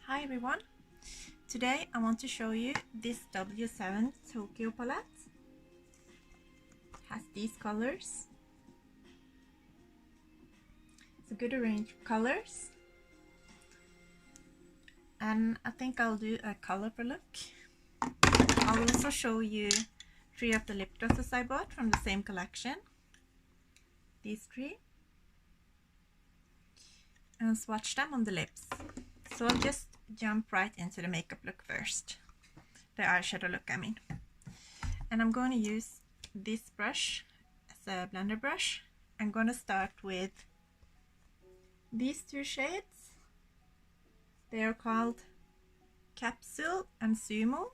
Hi everyone! Today I want to show you this W7 Tokyo palette. It has these colors. It's a good range of colors. And I think I'll do a colorful look. I'll also show you 3 of the lip glosses I bought from the same collection. These 3. And swatch them on the lips. So I'll just jump right into the makeup look first. The eyeshadow look, I mean. And I'm going to use this brush as a blender brush. I'm going to start with these 2 shades. They are called Capsule and Sumo.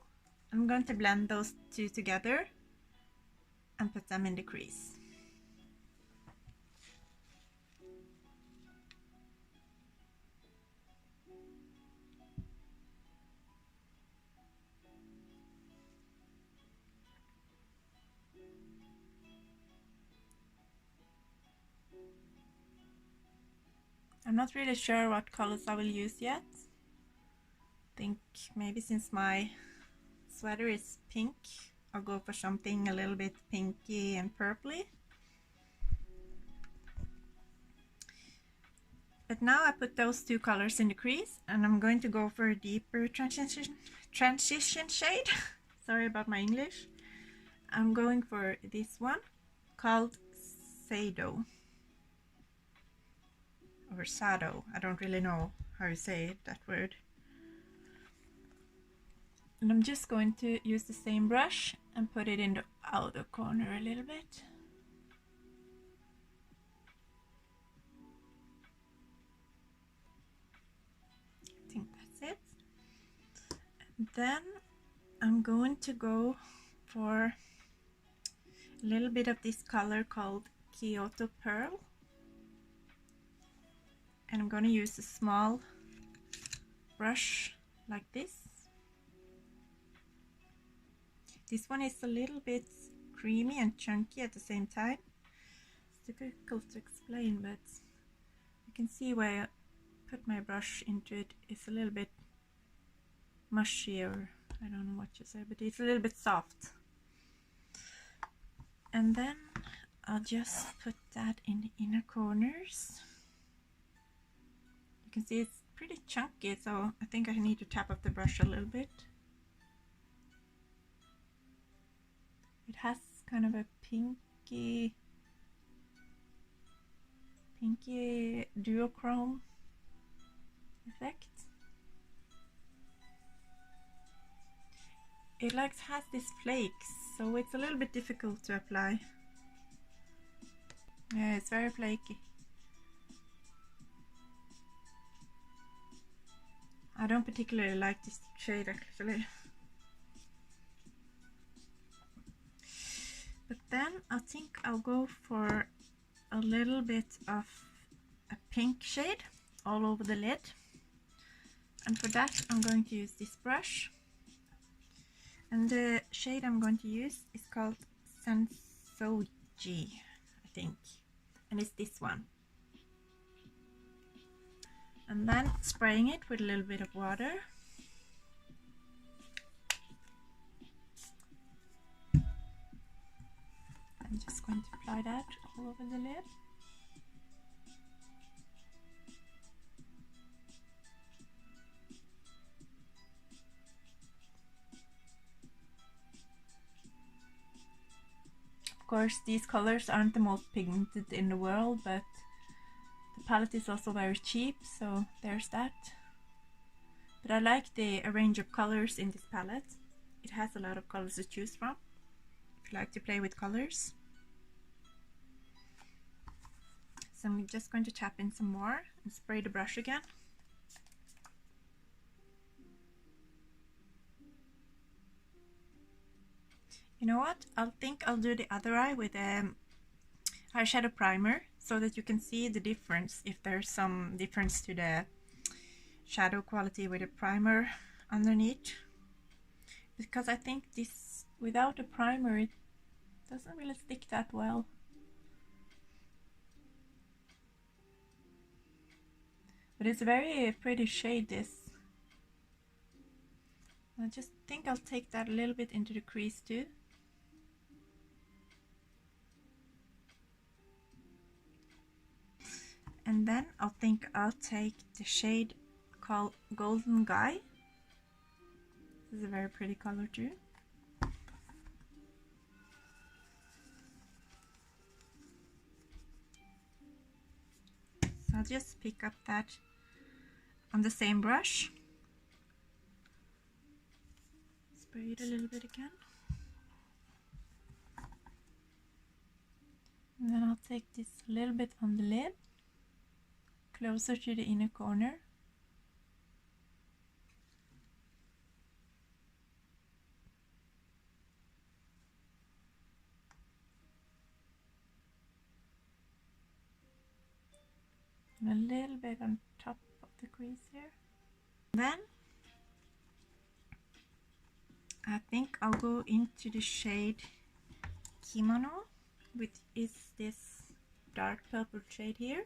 I'm going to blend those 2 together and put them in the crease. I'm not really sure what colors I will use yet. I think maybe since my sweater is pink, I'll go for something a little bit pinky and purpley. But now I put those 2 colors in the crease and I'm going to go for a deeper transition shade. Sorry about my English. I'm going for this one called Shadow. Or shadow, I don't really know how you say it, that word. And I'm just going to use the same brush and put it in the outer corner a little bit. I think that's it. And then I'm going to go for a little bit of this color called Kyoto Pearl. And I'm going to use a small brush like this. This one is a little bit creamy and chunky at the same time. It's difficult to explain, but you can see where I put my brush into it. It's a little bit mushy, or I don't know what you say, but it's a little bit soft. And then I'll just put that in the inner corners. You can see it's pretty chunky, so I think I need to tap up the brush a little bit. It has kind of a pinky duochrome effect. It has these flakes, so it's a little bit difficult to apply. Yeah, it's very flaky. I don't particularly like this shade actually. But then I think I'll go for a little bit of a pink shade all over the lid. And for that I'm going to use this brush. And the shade I'm going to use is called Sensoji, I think. And it's this one. And then spraying it with a little bit of water. I'm just going to apply that all over the lid. Of course, these colors aren't the most pigmented in the world, but the palette is also very cheap, so there's that. But I like the range of colors in this palette. It has a lot of colors to choose from, if you like to play with colors. So I'm just going to tap in some more and spray the brush again. You know what? I think I'll do the other eye with eyeshadow primer, so that you can see the difference, if there's some difference to the shadow quality with a primer underneath. Because I think this, without a primer, it doesn't really stick that well. But it's a very pretty shade, this. I just think I'll take that a little bit into the crease too. And then I'll take the shade called Golden Guy. This is a very pretty color too. So I'll just pick up that on the same brush. Spray it a little bit again. And then I'll take this a little bit on the lid, closer to the inner corner. And a little bit on top of the crease here. Then I think I'll go into the shade Kimono, which is this dark purple shade here.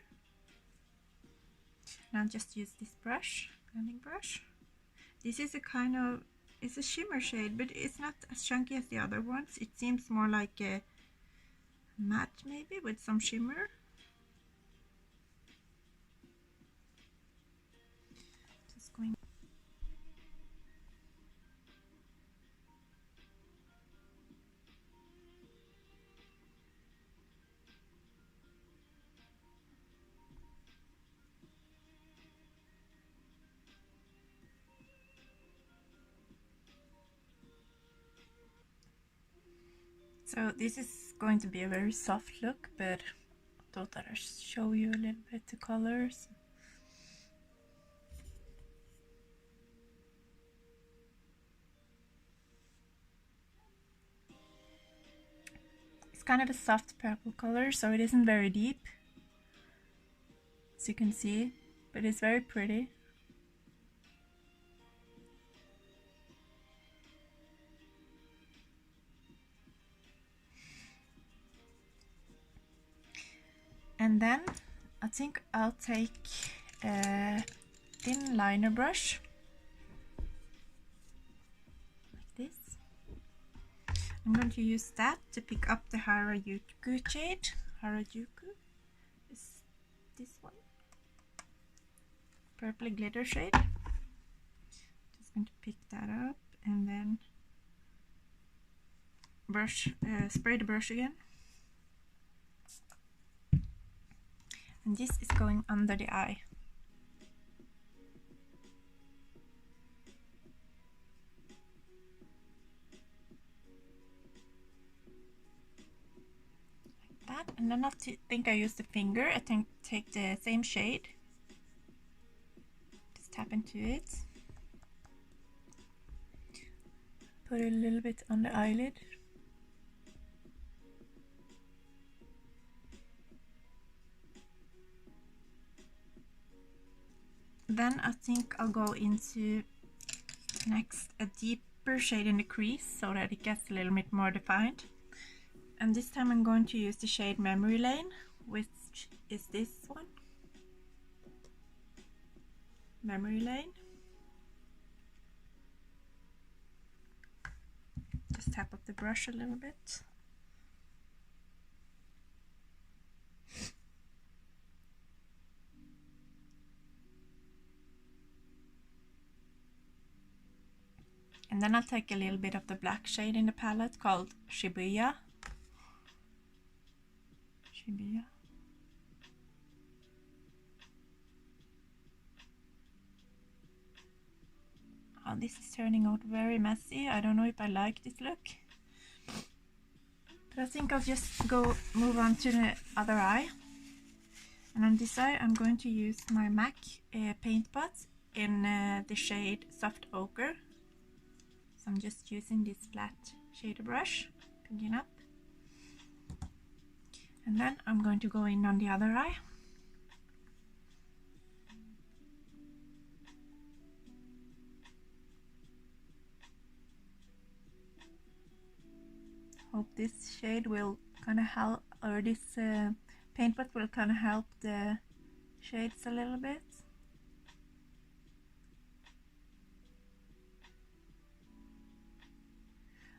And I'll just use this brush, blending brush. This is it's a shimmer shade, but it's not as chunky as the other ones. It seems more like a matte maybe with some shimmer. Just going. So this is going to be a very soft look, but I thought that I'd show you a little bit the colors. It's kind of a soft purple color, so it isn't very deep, as you can see, but it's very pretty. And then I think I'll take a thin liner brush, like this. I'm going to use that to pick up the Harajuku shade. Harajuku is this one. Purple glitter shade. Just going to pick that up and then spray the brush again. And this is going under the eye. Like that. And then I think I use the finger. I think take the same shade. Just tap into it. Put a little bit on the eyelid. Then I think I'll go into next a deeper shade in the crease so that it gets a little bit more defined. And this time I'm going to use the shade Memory Lane, which is this one. Memory Lane. Just tap up the brush a little bit. And then I'll take a little bit of the black shade in the palette called Shibuya. Shibuya. Oh, this is turning out very messy. I don't know if I like this look. But I think I'll just move on to the other eye. And on this eye I'm going to use my MAC paint pot in the shade Soft Ochre. I'm just using this flat shader brush, picking up. And then I'm going to go in on the other eye. Hope this shade will kind of help, or this paint pot will kind of help the shades a little bit.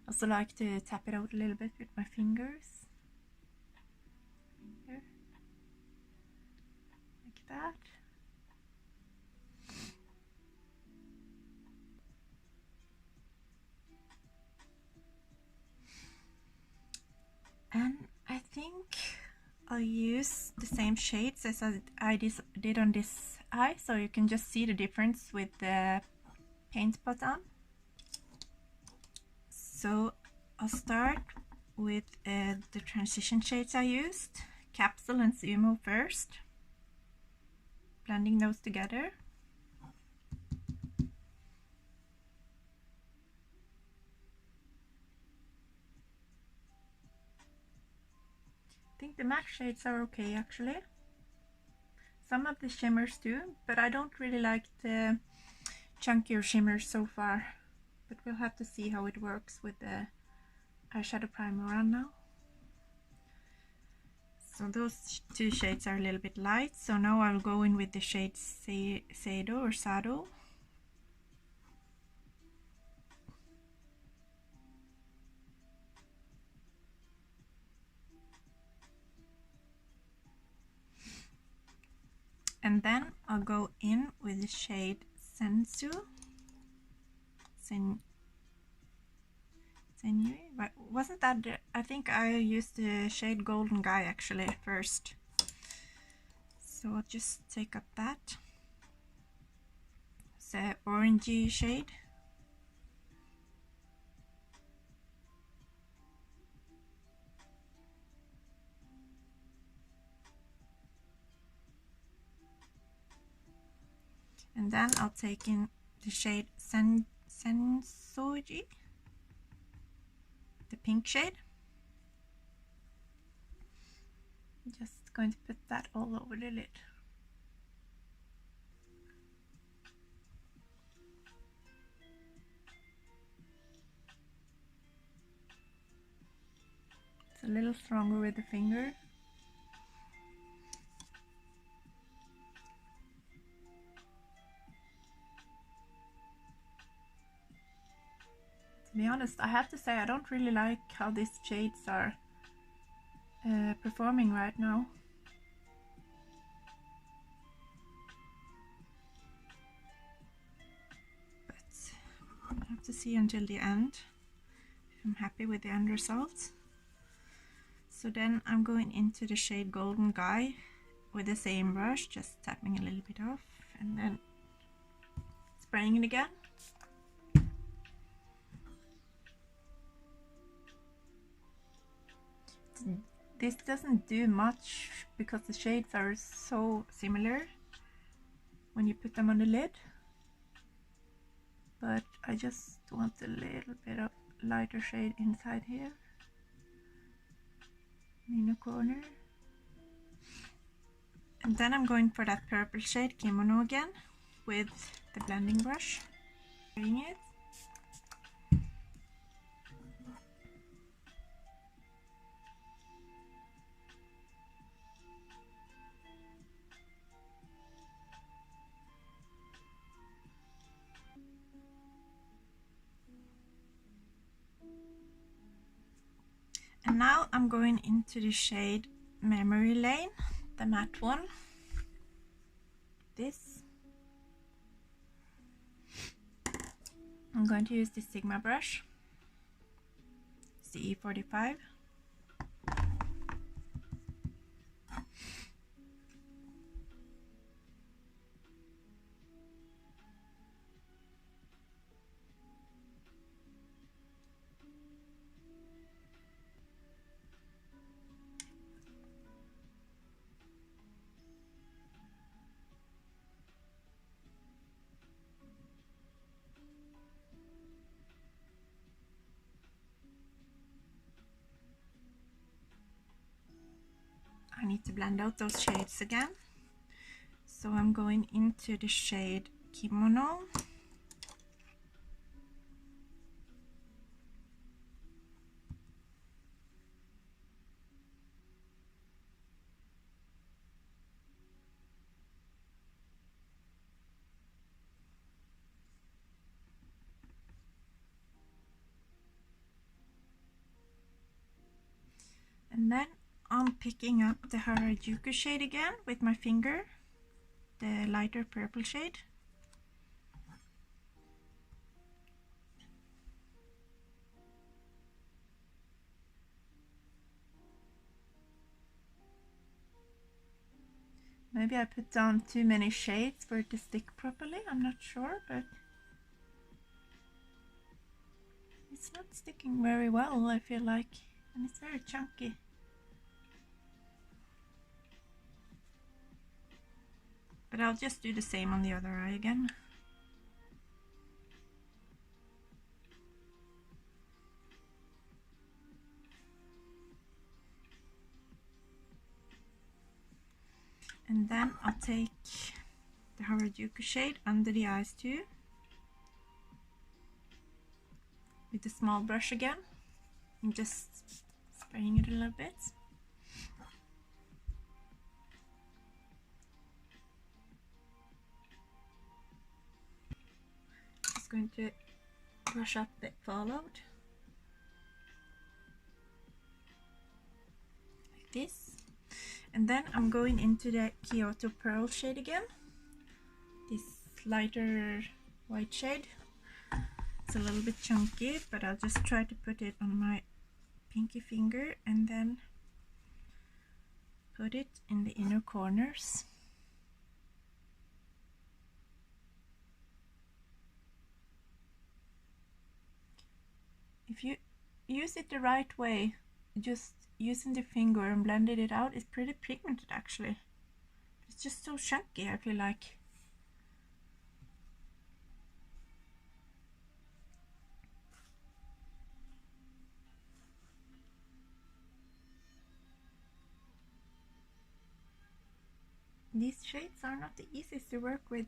also like to tap it out a little bit with my fingers. Here. Like that. And I think I'll use the same shades as I did on this eye, so you can just see the difference with the paint spot on. So I'll start with the transition shades I used, Capsule and Sumo first, blending those together. I think the matte shades are okay actually. Some of the shimmers too, but I don't really like the chunkier shimmers so far. But we'll have to see how it works with the eyeshadow primer on now. So those two shades are a little bit light, so now I'll go in with the shade Sado. And then I'll go in with the shade Sensu. Wasn't that I think I used the shade Golden Guy actually first. So I'll just take up that. It's an orangey shade. And then I'll take in the shade Sensoji, the pink shade. Just going to put that all over the lid. It's a little stronger with the finger. To be honest, I have to say I don't really like how these shades are performing right now. But I have to see until the end if I'm happy with the end result. So then I'm going into the shade Golden Guy with the same brush, just tapping a little bit off and then spraying it again. This doesn't do much because the shades are so similar when you put them on the lid, but I just want a little bit of lighter shade inside here in the corner. And then I'm going for that purple shade Kimono again with the blending brush, doing it. And now I'm going into the shade Memory Lane, the matte one. This. I'm going to use the Sigma brush, CE45. I need to blend out those shades again. So I'm going into the shade Kimono. And then I'm picking up the Harajuku shade again with my finger, the lighter purple shade. Maybe I put down too many shades for it to stick properly, I'm not sure, but it's not sticking very well, I feel like, and it's very chunky. But I'll just do the same on the other eye again. And then I'll take the Harajuku shade under the eyes too, with the small brush again, and just spraying it a little bit. Just going to brush up the fallout like this. And then I'm going into the Kyoto Pearl shade again, this lighter white shade. It's a little bit chunky, but I'll just try to put it on my pinky finger and then put it in the inner corners. If you use it the right way, just using the finger and blending it out, is pretty pigmented actually. It's just so chunky, I feel like. These shades are not the easiest to work with,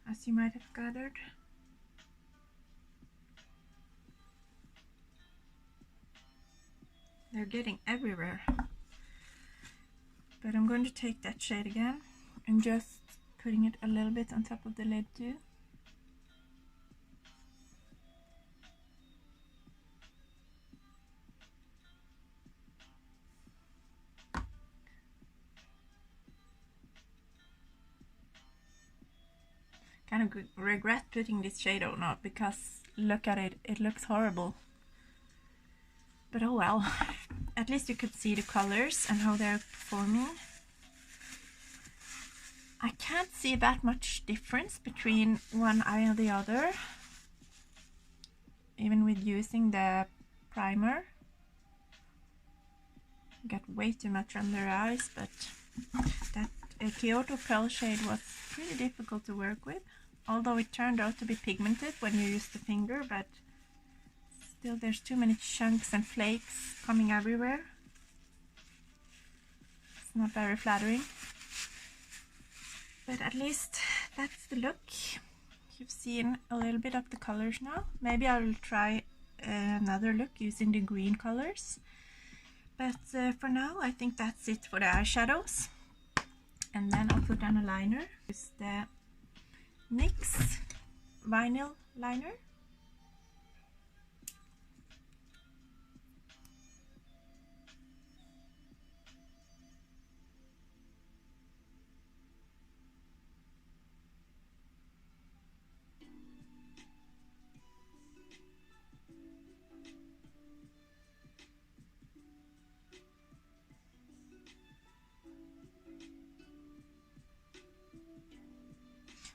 as you might have gathered. They're getting everywhere. But I'm going to take that shade again and just putting it a little bit on top of the lid too. Kind of regret putting this shade on now, because look at it, it looks horrible. But oh well, at least you could see the colors and how they're performing. I can't see that much difference between one eye and the other, even with using the primer. Got way too much under the eyes, but that Kyoto Pearl shade was pretty difficult to work with. Although it turned out to be pigmented when you use the finger, but still there's too many chunks and flakes coming everywhere. It's not very flattering. But at least that's the look. You've seen a little bit of the colors now. Maybe I will try another look using the green colors. But for now I think that's it for the eyeshadows. And then I'll put on a liner. Use the NYX vinyl liner.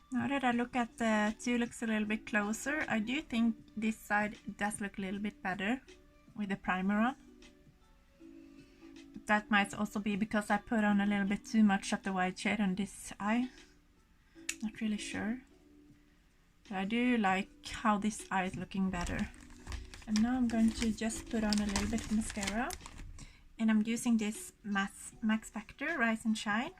Now that I look at the two looks a little bit closer, I do think this side does look a little bit better with the primer on. But that might also be because I put on a little bit too much of the white shade on this eye. Not really sure. But I do like how this eye is looking better. And now I'm going to just put on a little bit of mascara. And I'm using this Max Factor Rise and Shine.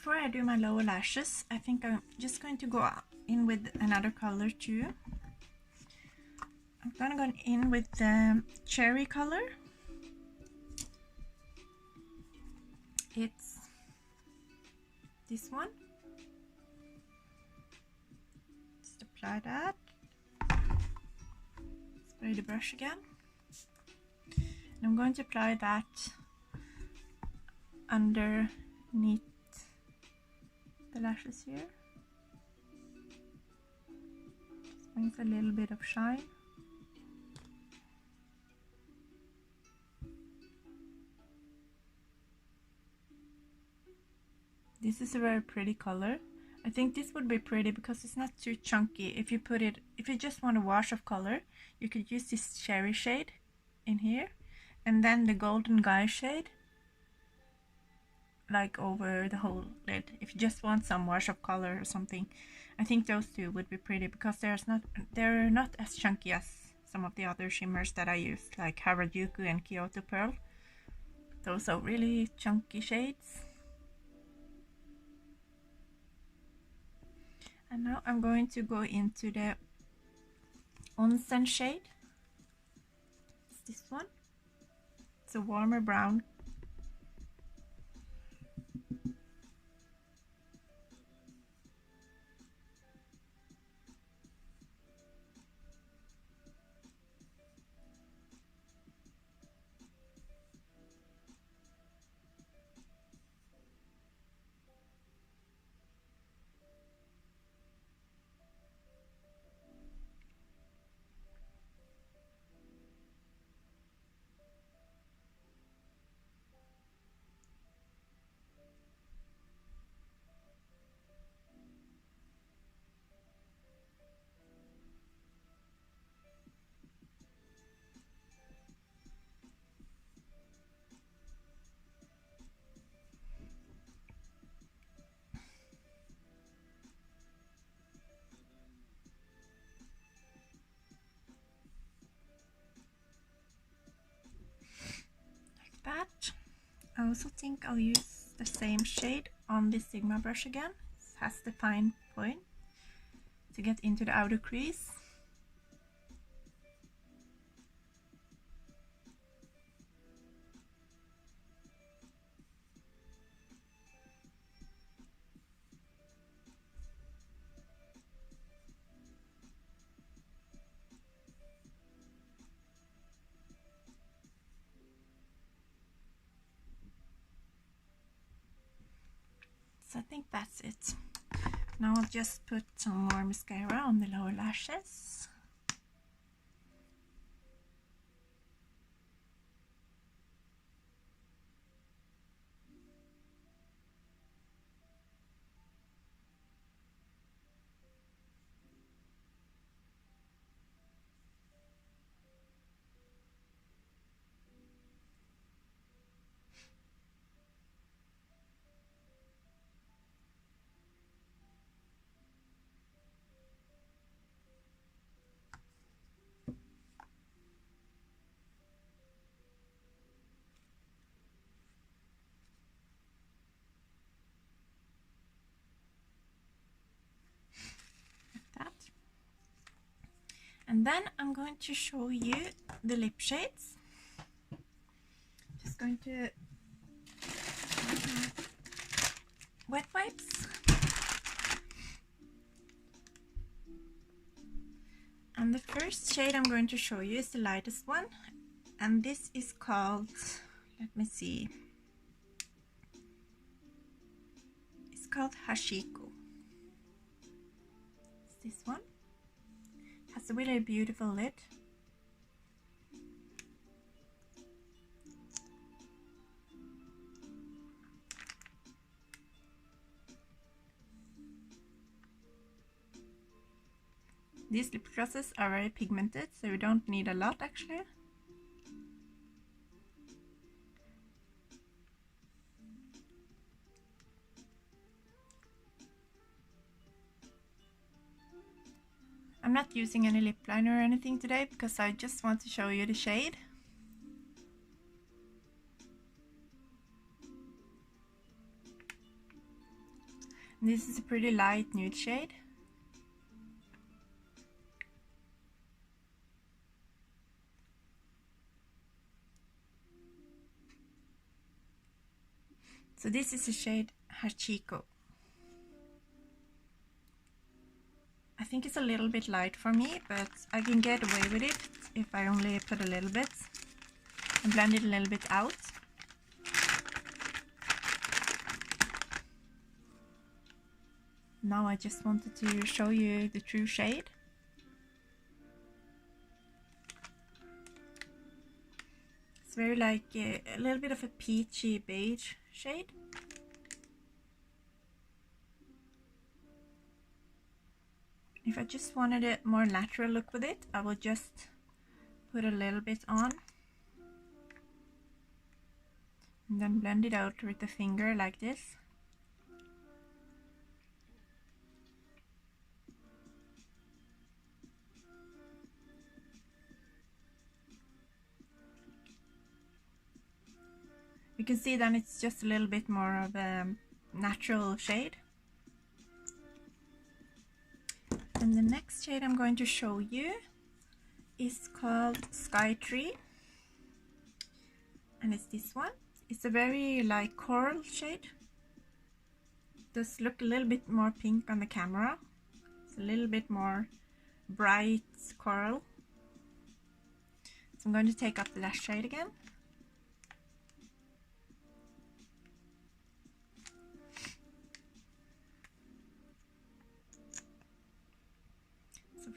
before I do my lower lashes, I think I'm just going to go in with another color too. I'm gonna go in with the cherry color. It's this one. Just apply that. Spray the brush again. And I'm going to apply that underneath the lashes here. Just brings a little bit of shine. This is a very pretty color. I think this would be pretty because it's not too chunky. If you just want a wash of color, you could use this cherry shade in here, and then the golden guy shade like over the whole lid. If you just want some wash of color or something, I think those two would be pretty because they're not as chunky as some of the other shimmers that I use, like Shinrin-Yoku and Kyoto Pearl. Those are really chunky shades. And now I'm going to go into the onsen shade. It's this one. It's a warmer brown. That. I also think I'll use the same shade on this Sigma brush again. It has the fine point to get into the outer crease. So I think that's it. Now I'll just put some more mascara on the lower lashes. And then I'm going to show you the lip shades. Just going to wet wipes. And the first shade I'm going to show you is the lightest one. And this is called, let me see. It's called Hashiko. It's this one. Has a really beautiful lid. These lip glosses are very pigmented, so you don't need a lot actually. I'm not using any lip liner or anything today because I just want to show you the shade. This is a pretty light nude shade. So this is the shade Hachiko. I think it's a little bit light for me, but I can get away with it if I only put a little bit and blend it a little bit out. Now I just wanted to show you the true shade. It's very like a little bit of a peachy beige shade. If I just wanted a more natural look with it, I will just put a little bit on and then blend it out with the finger like this. You can see then it's just a little bit more of a natural shade. And the next shade I'm going to show you is called Sky Tree, and it's this one. It's a very like coral shade. Does look a little bit more pink on the camera. It's a little bit more bright coral. So I'm going to take up that shade again.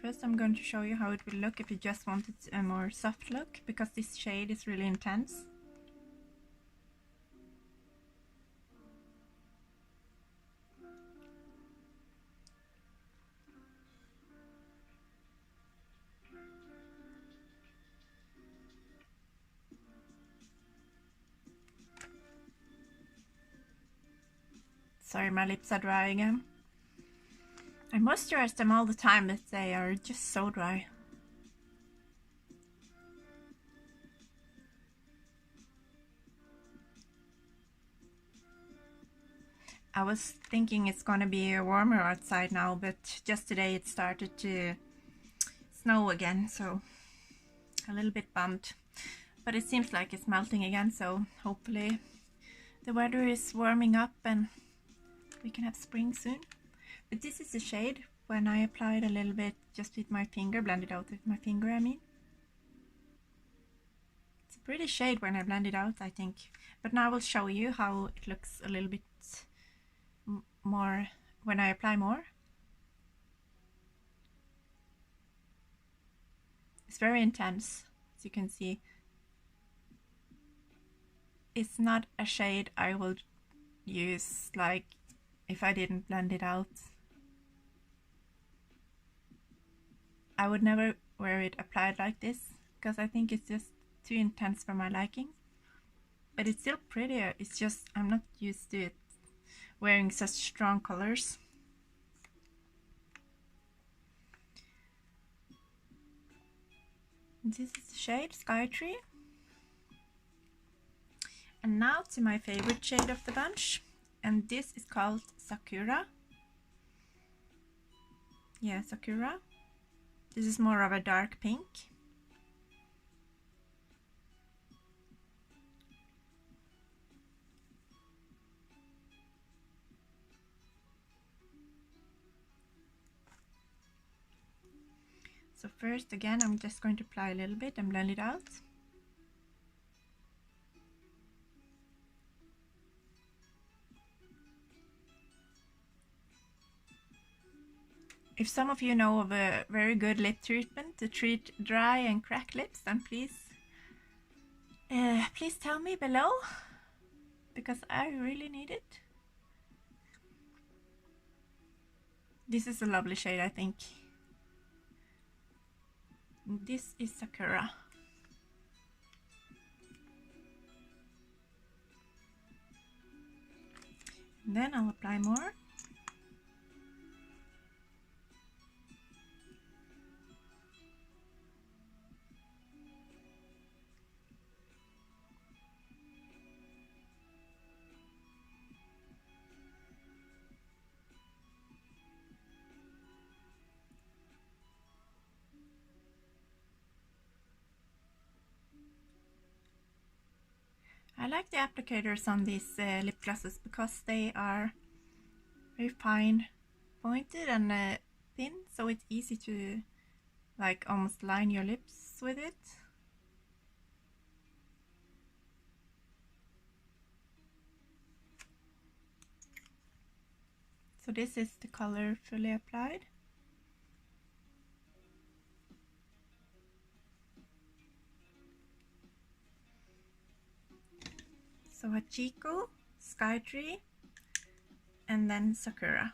First I'm going to show you how it will look if you just wanted a more soft look, because this shade is really intense. Sorry, my lips are dry again. I moisturize them all the time, but they are just so dry. I was thinking it's gonna be warmer outside now, but just today it started to snow again, so a little bit bummed. But it seems like it's melting again, so hopefully the weather is warming up and we can have spring soon. But this is the shade when I applied a little bit just with my finger, blend it out with my finger I mean. It's a pretty shade when I blend it out, I think. But now I will show you how it looks a little bit more when I apply more. It's very intense, as you can see. It's not a shade I would use like if I didn't blend it out. I would never wear it applied like this because I think it's just too intense for my liking. But it's still prettier, it's just I'm not used to it wearing such strong colors. This is the shade Sky Tree. And now to my favorite shade of the bunch, and this is called Sakura. Yeah, Sakura. This is more of a dark pink. So first, again, I'm just going to apply a little bit and blend it out. If some of you know of a very good lip treatment to treat dry and cracked lips, then please tell me below, because I really need it. This is a lovely shade, I think. This is Sakura. And then I'll apply more. I like the applicators on these lip glosses because they are very fine pointed and thin, so it's easy to like almost line your lips with it. So this is the color fully applied. So Hachiko, Skytree, and then Sakura.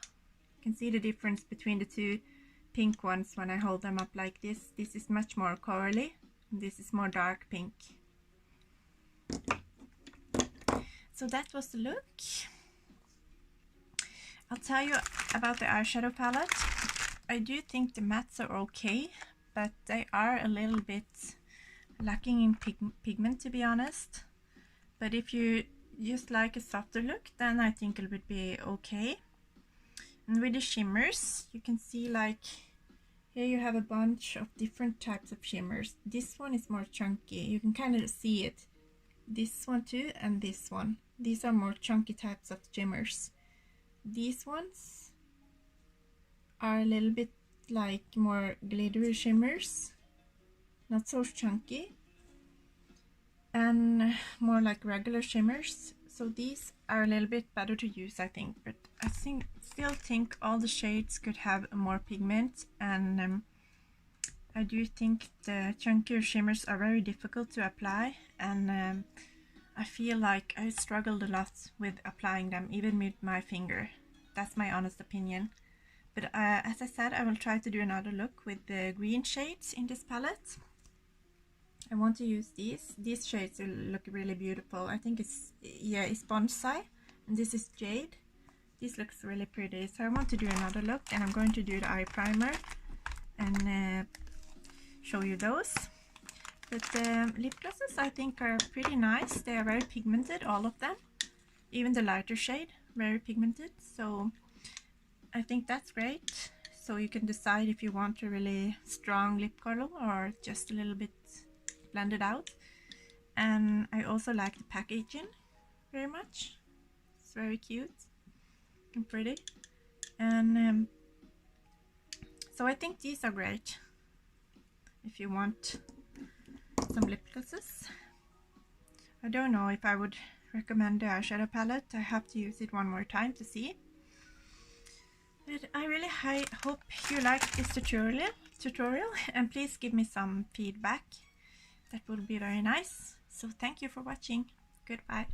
You can see the difference between the two pink ones when I hold them up like this. This is much more corally, and this is more dark pink. So that was the look. I'll tell you about the eyeshadow palette. I do think the mattes are okay, but they are a little bit lacking in pigment, to be honest. But if you just like a softer look, then I think it would be okay. And with the shimmers, you can see like here you have a bunch of different types of shimmers. This one is more chunky. You can kind of see it. This one too, and this one. These are more chunky types of shimmers. These ones are a little bit like more glittery shimmers, not so chunky, and more like regular shimmers. So these are a little bit better to use, I think, but I still think all the shades could have more pigment, and I do think the chunkier shimmers are very difficult to apply, and I feel like I struggled a lot with applying them, even with my finger. That's my honest opinion. But as I said, I will try to do another look with the green shades in this palette. I want to use these. These shades will look really beautiful. I think it's bonsai, and this is jade. This looks really pretty. So I want to do another look, and I'm going to do the eye primer and show you those. But the lip glosses I think are pretty nice. They are very pigmented, all of them. Even the lighter shade, very pigmented. So I think that's great. So you can decide if you want a really strong lip color or just a little bit blended out. And I also like the packaging very much. It's very cute and pretty. And so I think these are great if you want some lip glosses. I don't know if I would recommend the eyeshadow palette. I have to use it one more time to see. But I really hope you like this tutorial, and please give me some feedback. That would be very nice. So thank you for watching. Goodbye.